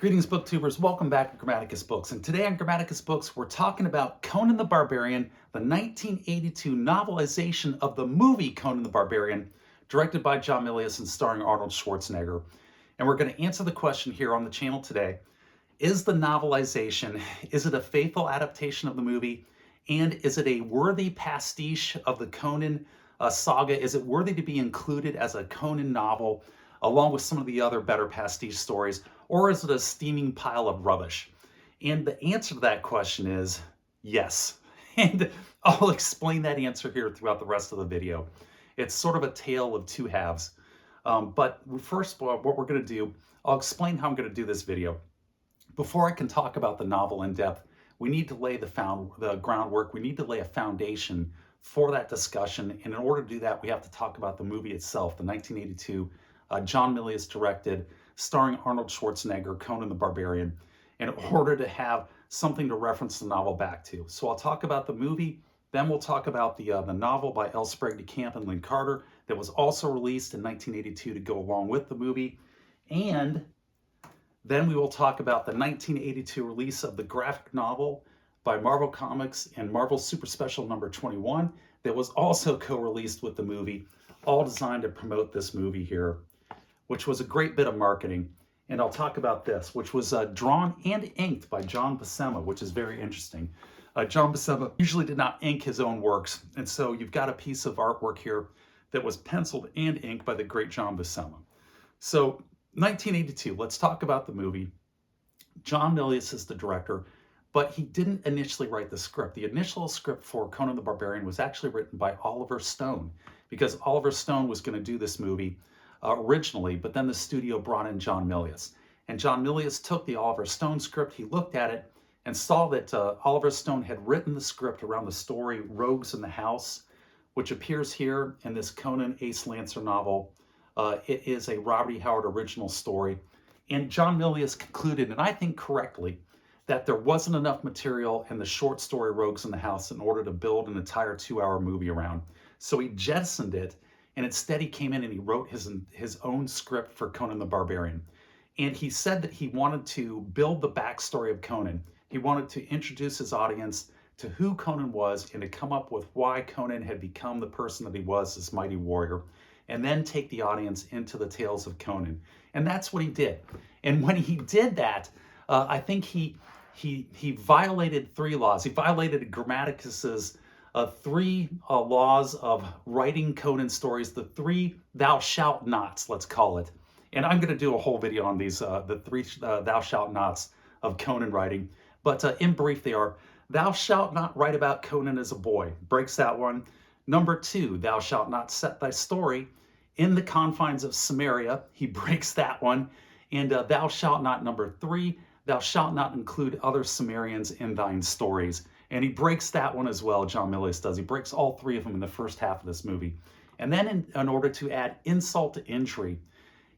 Greetings, booktubers. Welcome back to Grammaticus Books. And today on Grammaticus Books, we're talking about Conan the Barbarian, the 1982 novelization of the movie Conan the Barbarian, directed by John Milius and starring Arnold Schwarzenegger. And we're going to answer the question here on the channel today. Is the novelization, is it a faithful adaptation of the movie? And is it a worthy pastiche of the Conan saga? Is it worthy to be included as a Conan novel along with some of the other better pastiche stories? Or is it a steaming pile of rubbish? And the answer to that question is yes. And I'll explain that answer here throughout the rest of the video. It's sort of a tale of two halves. But first, what we're going to do, I'll explain how I'm going to do this video. Before I can talk about the novel in depth, we need to lay the groundwork. We need to lay a foundation for that discussion. And in order to do that, we have to talk about the movie itself, the 1982 John Milius directed, starring Arnold Schwarzenegger, Conan the Barbarian, in order to have something to reference the novel back to. So I'll talk about the movie, then we'll talk about the novel by Sprague and Lynn Carter that was also released in 1982 to go along with the movie, and then we will talk about the 1982 release of the graphic novel by Marvel Comics and Marvel Super Special number 21 that was also co-released with the movie, all designed to promote this movie here, which was a great bit of marketing. And I'll talk about this, which was drawn and inked by John Buscema, which is very interesting. John Buscema usually did not ink his own works, and so you've got a piece of artwork here that was penciled and inked by the great John Buscema. So 1982, let's talk about the movie. John Milius is the director, but he didn't initially write the script. The initial script for Conan the Barbarian was actually written by Oliver Stone, because Oliver Stone was going to do this movie originally, but then the studio brought in John Milius. And John Milius took the Oliver Stone script, he looked at it, and saw that Oliver Stone had written the script around the story Rogues in the House, which appears here in this Conan Ace Lancer novel. It is a Robert E. Howard original story. And John Milius concluded, and I think correctly, that there wasn't enough material in the short story Rogues in the House in order to build an entire 2-hour movie around. So he jettisoned it, and instead he came in and he wrote his own script for Conan the Barbarian. And he said that he wanted to build the backstory of Conan. He wanted to introduce his audience to who Conan was and to come up with why Conan had become the person that he was, this mighty warrior, and then take the audience into the tales of Conan. And that's what he did. And when he did that, I think he violated 3 laws. He violated Grammaticus's 3 laws of writing Conan stories, the 3 thou shalt nots, let's call it. And I'm going to do a whole video on these, the 3 thou shalt nots of Conan writing. But in brief, they are: thou shalt not write about Conan as a boy. Breaks that one. Number 2, thou shalt not set thy story in the confines of Samaria. He breaks that one. And thou shalt not, number 3, thou shalt not include other Sumerians in thine stories. And he breaks that one as well, John Milius does. He breaks all 3 of them in the first half of this movie. And then in order to add insult to injury,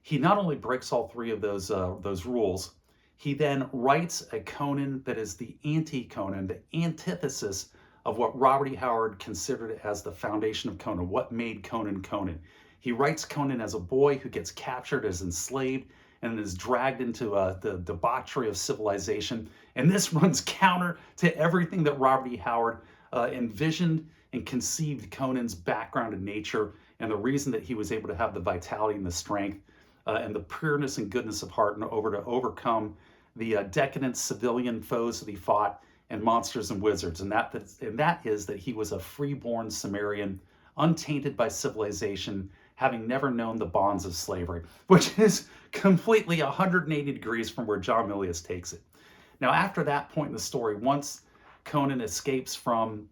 he not only breaks all 3 of those rules, he then writes a Conan that is the anti-Conan, the antithesis of what Robert E. Howard considered as the foundation of Conan, what made Conan Conan. He writes Conan as a boy who gets captured as enslaved and is dragged into the debauchery of civilization. And this runs counter to everything that Robert E. Howard envisioned and conceived Conan's background and nature, and the reason that he was able to have the vitality and the strength and the pureness and goodness of heart in order to overcome the decadent civilian foes that he fought and monsters and wizards. And that is that he was a freeborn Sumerian, untainted by civilization, having never known the bonds of slavery, which is completely 180 degrees from where John Milius takes it. Now, after that point in the story, once Conan escapes from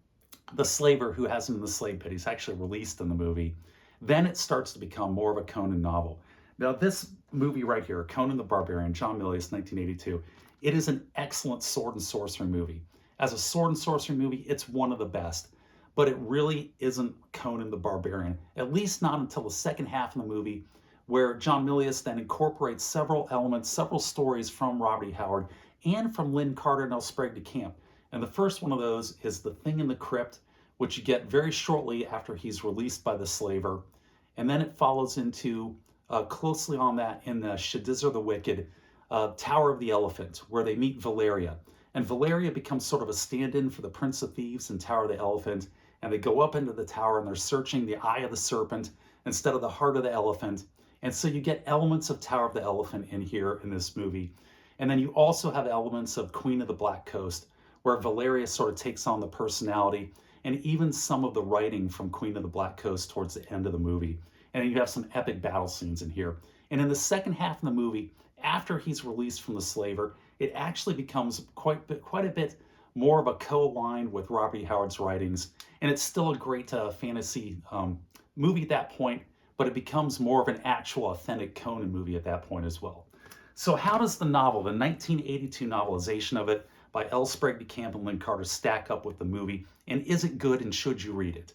the slaver who has him in the slave pit, he's actually released in the movie, then it starts to become more of a Conan novel. Now, this movie right here, Conan the Barbarian, John Milius, 1982, it is an excellent sword and sorcery movie. As a sword and sorcery movie, it's one of the best. But it really isn't Conan the Barbarian, at least not until the second half of the movie, where John Milius then incorporates several elements, several stories from Robert E. Howard and from Lynn Carter and Sprague. And the first one of those is The Thing in the Crypt, which you get very shortly after he's released by the slaver. And then it follows into closely on that in the Shadizar the Wicked, Tower of the Elephant, where they meet Valeria. And Valeria becomes sort of a stand-in for the Prince of Thieves in Tower of the Elephant. And they go up into the tower and they're searching the eye of the serpent instead of the heart of the elephant. And so you get elements of Tower of the Elephant in here in this movie. And then you also have elements of Queen of the Black Coast, where Valeria sort of takes on the personality and even some of the writing from Queen of the Black Coast towards the end of the movie. And you have some epic battle scenes in here. And in the second half of the movie, after he's released from the slaver, it actually becomes quite a bit more of a co-aligned with Robert E. Howard's writings. And it's still a great fantasy movie at that point, but it becomes more of an actual authentic Conan movie at that point as well. So how does the novel, the 1982 novelization of it by L. Sprague de Camp and Lynn Carter, stack up with the movie? And is it good, and should you read it?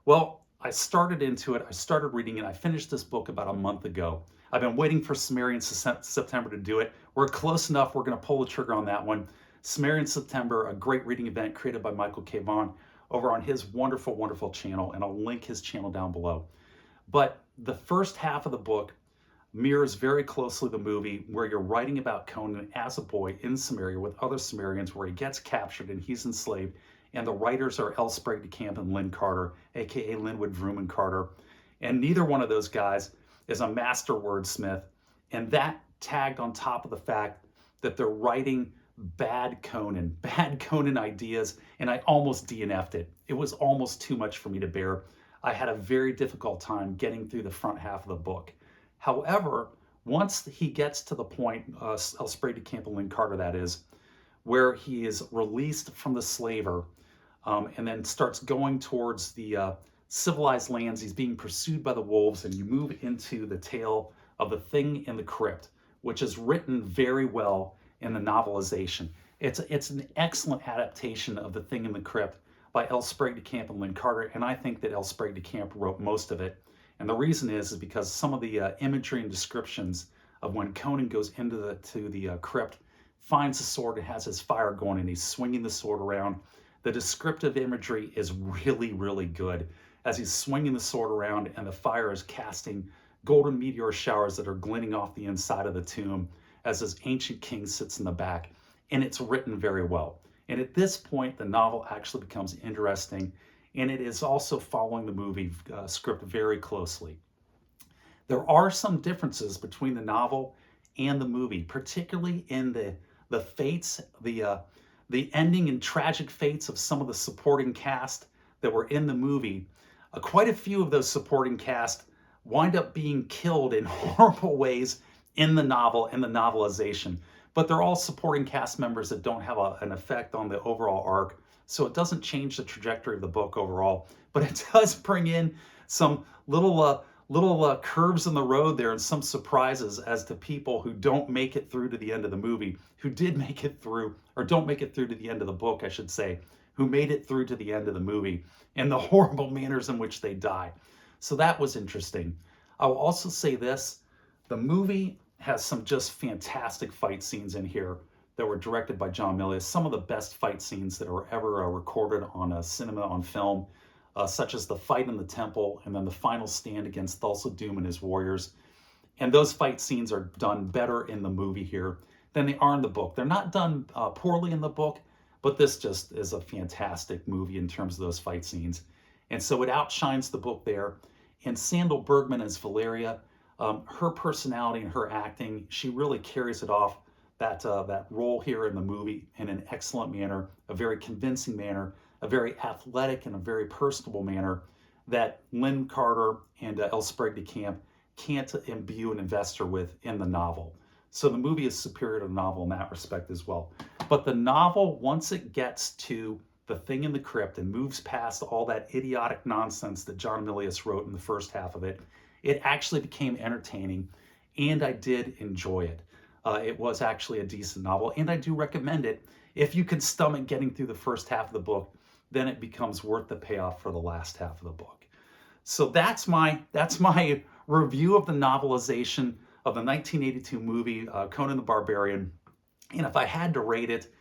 Well, I started into it, I started reading it, I finished this book about a month ago. I've been waiting for Sumerian September to do it. We're close enough, we're gonna pull the trigger on that one. Sumerian September, a great reading event created by Michael K. Vaughan over on his wonderful, wonderful channel, and I'll link his channel down below. But the first half of the book mirrors very closely the movie, where you're writing about Conan as a boy in Samaria with other Sumerians, where he gets captured and he's enslaved. And the writers are L. Sprague de Camp and Lynn Carter, aka Linwood Vrooman Carter. And neither one of those guys is a master wordsmith. And that tagged on top of the fact that they're writing bad Conan ideas, and I almost DNF'd it. It was almost too much for me to bear. I had a very difficult time getting through the front half of the book. However, once he gets to the point, L. Sprague de Camp and Lynn Carter, that is, where he is released from the slaver, and then starts going towards the civilized lands, he's being pursued by the wolves, and you move into the tale of The Thing in the Crypt, which is written very well in the novelization. It's an excellent adaptation of The Thing in the Crypt by L. Sprague de Camp and Lynn Carter, and I think that L. Sprague de Camp wrote most of it. And the reason is because some of the imagery and descriptions of when Conan goes into the crypt, finds the sword and has his fire going, and he's swinging the sword around. The descriptive imagery is really, really good as he's swinging the sword around and the fire is casting golden meteor showers that are glinting off the inside of the tomb as this ancient king sits in the back. And it's written very well. And at this point, the novel actually becomes interesting, and it is also following the movie script very closely. There are some differences between the novel and the movie, particularly in the fates, the ending and tragic fates of some of the supporting cast that were in the movie. Quite a few of those supporting cast wind up being killed in horrible ways in the novel, in the novelization. But they're all supporting cast members that don't have an effect on the overall arc. So it doesn't change the trajectory of the book overall, but it does bring in some little curves in the road there, and some surprises as to people who don't make it through to the end of the movie, who did make it through, or don't make it through to the end of the book, I should say, who made it through to the end of the movie, and the horrible manners in which they die. So that was interesting. I will also say this, the movie has some just fantastic fight scenes in here that were directed by John Milius, some of the best fight scenes that were ever recorded on cinema, on film, such as the fight in the temple and then the final stand against Thulsa Doom and his warriors. And those fight scenes are done better in the movie here than they are in the book. They're not done poorly in the book, but this just is a fantastic movie in terms of those fight scenes. And so it outshines the book there. And Sandal Bergman as Valeria, her personality and her acting, she really carries it off, that role here in the movie in an excellent manner, a very convincing manner, a very athletic and a very personable manner that Lynn Carter and L. Sprague de Camp can't imbue and invest her with in the novel. So the movie is superior to the novel in that respect as well. But the novel, once it gets to The Thing in the Crypt and moves past all that idiotic nonsense that John Milius wrote in the first half of it, it actually became entertaining, and I did enjoy it. It was actually a decent novel, and I do recommend it. If you can stomach getting through the first half of the book, then it becomes worth the payoff for the last half of the book. So that's my review of the novelization of the 1982 movie, Conan the Barbarian. And if I had to rate it,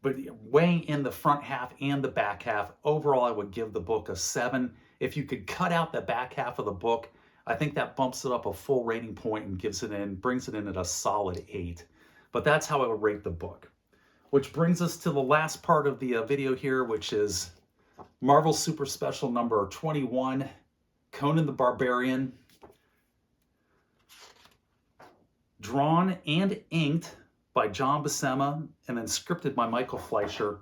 but weighing in the front half and the back half, overall I would give the book a 7. If you could cut out the back half of the book, I think that bumps it up a full rating point and brings it in at a solid 8. But that's how I would rate the book. Which brings us to the last part of the video here, which is Marvel Super Special number 21, Conan the Barbarian. Drawn and inked by John Buscema and then scripted by Michael Fleischer.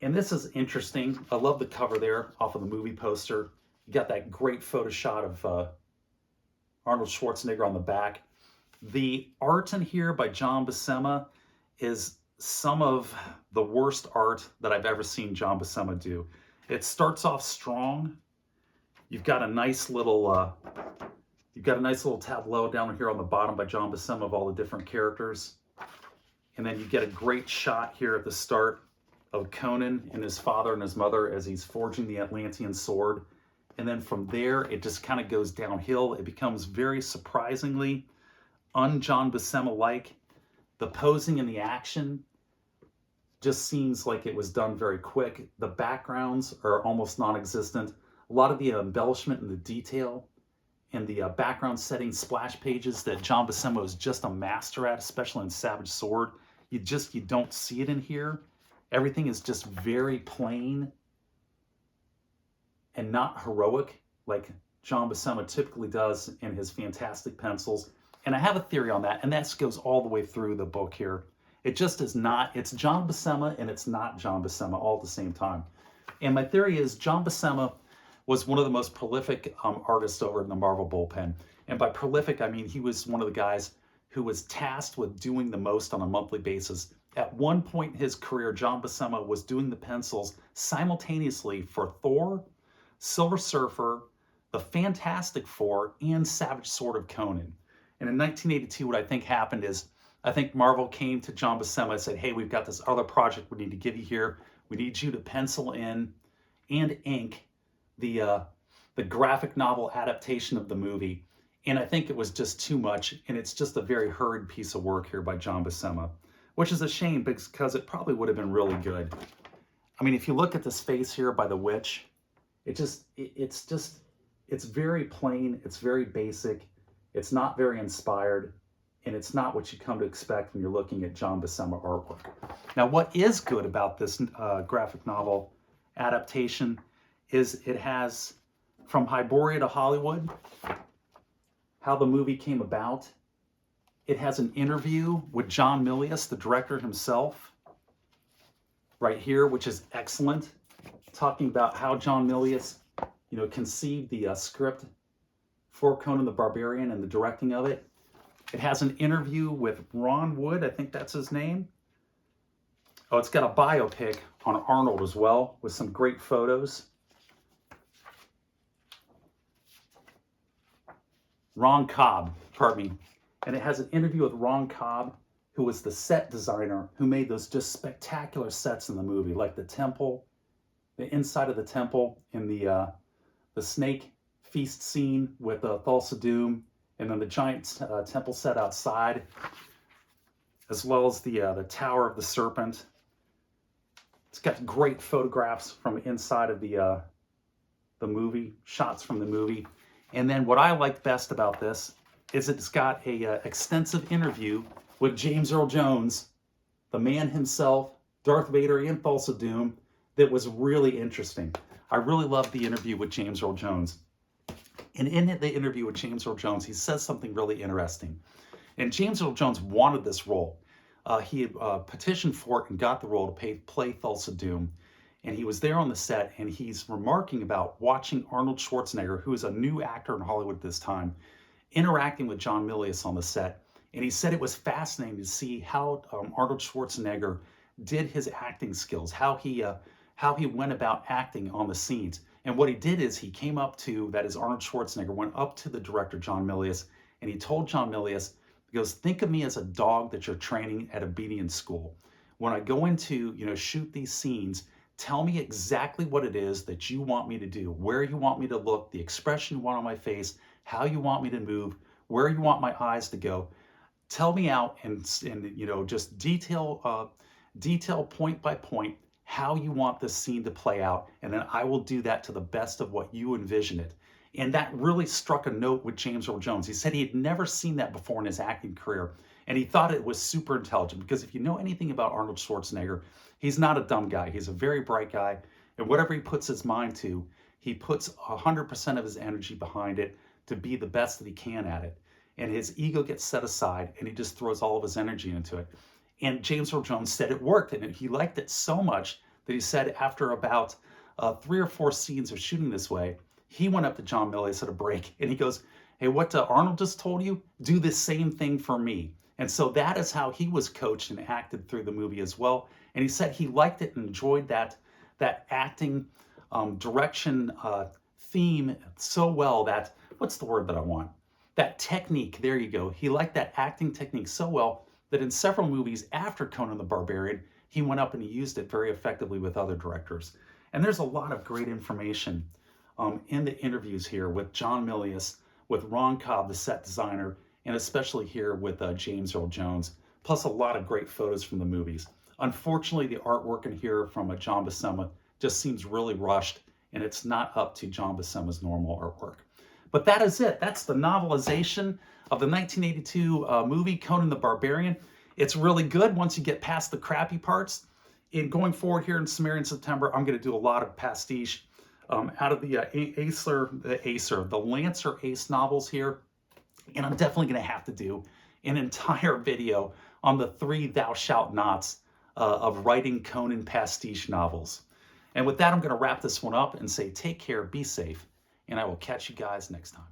And this is interesting. I love the cover there off of the movie poster. You got that great photo shot of Arnold Schwarzenegger on the back. The art in here by John Buscema is some of the worst art that I've ever seen John Buscema do. It starts off strong. You've got a nice little tableau down here on the bottom by John Buscema of all the different characters. And then you get a great shot here at the start of Conan and his father and his mother as he's forging the Atlantean sword. And then from there, it just kind of goes downhill. It becomes very surprisingly un-John Buscema-like. The posing and the action just seems like it was done very quick. The backgrounds are almost non-existent. A lot of the embellishment and the detail and the background setting splash pages that John Buscema is just a master at, especially in Savage Sword, you don't see it in here. Everything is just very plain and not heroic like John Buscema typically does in his fantastic pencils. And I have a theory on that, and that goes all the way through the book here. It just is not, it's John Buscema and it's not John Buscema all at the same time. And my theory is John Buscema was one of the most prolific artists over in the Marvel bullpen. And by prolific, I mean he was one of the guys who was tasked with doing the most on a monthly basis. At one point in his career, John Buscema was doing the pencils simultaneously for Thor, Silver Surfer, the Fantastic Four, and Savage Sword of Conan. And in 1982, what I think happened is, I think Marvel came to John Buscema and said, hey, we've got this other project we need to give you here. We need you to pencil in and ink the graphic novel adaptation of the movie. And I think it was just too much, and it's just a very hurried piece of work here by John Buscema, which is a shame because it probably would have been really good. I mean, if you look at this face here by the witch, it's very plain, it's very basic, it's not very inspired, and it's not what you come to expect when you're looking at John Buscema artwork. Now, what is good about this graphic novel adaptation is it has From Hyboria to Hollywood, how the movie came about. It has an interview with John Milius, the director himself, right here, which is excellent, talking about how John Milius, conceived the script for Conan the Barbarian and the directing of it. It has an interview with Ron Wood, I think that's his name. Oh, it's got a biopic on Arnold as well, with some great photos. Ron Cobb, pardon me. And it has an interview with Ron Cobb, who was the set designer who made those just spectacular sets in the movie, like the temple, the inside of the temple in the snake feast scene with Thulsa Doom, and then the giant temple set outside, as well as the Tower of the Serpent. It's got great photographs from inside of the movie, shots from the movie. And then what I like best about this is it's got a extensive interview with James Earl Jones, the man himself, Darth Vader, and Thulsa Doom, that was really interesting. I really loved the interview with James Earl Jones. And in the interview with James Earl Jones, he says something really interesting. And James Earl Jones wanted this role. He had petitioned for it and got the role to play Thulsa Doom. And he was there on the set, and he's remarking about watching Arnold Schwarzenegger, who is a new actor in Hollywood at this time, interacting with John Milius on the set. And he said it was fascinating to see how Arnold Schwarzenegger did his acting skills, how he went about acting on the scenes. And what he did is he came up to, that is Arnold Schwarzenegger, went up to the director, John Milius, and he told John Milius, he goes, think of me as a dog that you're training at obedience school. When I go into, shoot these scenes, tell me exactly what it is that you want me to do, where you want me to look, the expression you want on my face, how you want me to move, where you want my eyes to go. Tell me out and just detail point by point how you want this scene to play out, and then I will do that to the best of what you envision it. And that really struck a note with James Earl Jones. He said he had never seen that before in his acting career. And he thought it was super intelligent because if you know anything about Arnold Schwarzenegger, he's not a dumb guy. He's a very bright guy. And whatever he puts his mind to, he puts 100% of his energy behind it to be the best that he can at it. And his ego gets set aside and he just throws all of his energy into it. And James Earl Jones said it worked. And he liked it so much that he said after about 3 or 4 scenes of shooting this way, he went up to John Milius at a break and he goes, hey, what Arnold just told you? Do the same thing for me. And so that is how he was coached and acted through the movie as well. And he said he liked it and enjoyed that acting direction theme so well that, what's the word that I want? That technique, there you go. He liked that acting technique so well that in several movies after Conan the Barbarian, he went up and he used it very effectively with other directors. And there's a lot of great information in the interviews here with John Milius, with Ron Cobb, the set designer, and especially here with James Earl Jones, plus a lot of great photos from the movies. Unfortunately, the artwork in here from John Buscema just seems really rushed, and it's not up to John Buscema's normal artwork. But that is it. That's the novelization of the 1982 movie Conan the Barbarian. It's really good once you get past the crappy parts. And going forward here in Sumerian September, I'm going to do a lot of pastiche out of the the Lancer Ace novels here. And I'm definitely going to have to do an entire video on the 3 thou shalt nots of writing Conan pastiche novels. And with that, I'm going to wrap this one up and say take care, be safe, and I will catch you guys next time.